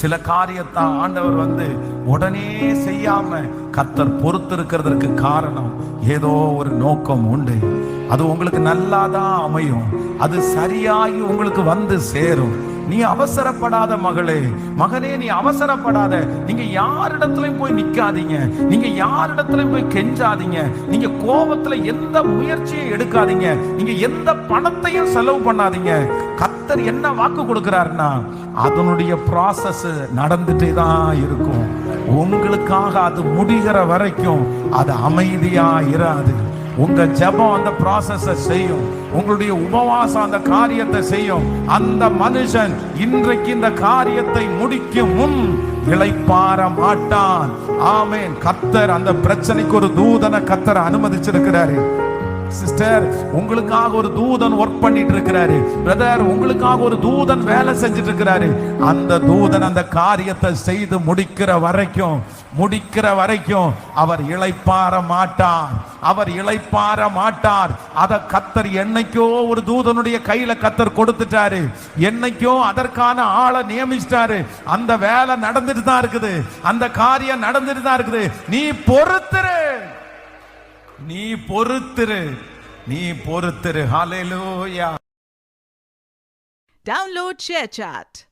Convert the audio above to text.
சில காரியத்தை ஆண்டவர் உடனே செய்யாம கர்த்தர் பொறுத்து இருக்கிறதற்கு காரணம் ஏதோ ஒரு நோக்கம் உண்டு. அது உங்களுக்கு நல்லாதான் அமையும், அது சரியாகி உங்களுக்கு சேரும். நீ அவசரப்படாத மகளே, மகனே, நீ அவசரப்படாத. நீங்க யாரிடத்திலையும் போய் நிக்காதீங்க, நீங்க யாரிடத்திலையும் போய் கெஞ்சாதீங்க, நீங்க கோபத்துல எந்த முயற்சியும் எடுக்காதீங்க, நீங்க எந்த பணத்தையும் செலவு பண்ணாதீங்க. கர்த்தர் என்ன வாக்கு கொடுக்கிறாருன்னா அதனுடைய ப்ராசஸ் நடந்துட்டே தான் இருக்கும். உங்களுக்காக அது முடிகிற வரைக்கும் அது அமைதியா இராது. உங்க ஜெபம் அந்த ப்ராசஸை செய்யும், உங்களுடைய உபவாசம் அந்த காரியத்தை செய்யும். அந்த மனுஷன் இன்றைக்கு இந்த காரியத்தை முடிக்கும் முன் இளைப்பாற மாட்டான். ஆமென். கர்த்தர் அந்த பிரச்சனைக்கு ஒரு தூதனை கர்த்தர் அனுமதிச்சிருக்கிறாரு. சிஸ்டர், உங்களுக்காக ஒரு தூதன் ஒர்க் பண்ணிட்டு இருக்கிறாரு. பிரதர், உங்களுக்காக ஒரு தூதன் வேலை செஞ்சிட்டு இருக்கிறாரு. அந்த தூதன் அந்த காரியத்தை செய்து முடிக்கிற வரைக்கும் அவர் இளைப்பாற மாட்டார். அவர் இளைப்பாற மாட்டார். அத கர்த்தர் என்னைக்கோ ஒரு தூதனுடைய கையில கர்த்தர் கொடுத்துட்டாரு, என்னைக்கோ அதற்கான ஆளை நியமிச்சிட்டாரு. அந்த வேலை நடந்துட்டு தான் இருக்குது, அந்த காரியம் நடந்துட்டு தான் இருக்குது. நீ பொறுத்துரு, நீ பொறுத்திரு. ஹல்லேலூயா. Download ShareChat.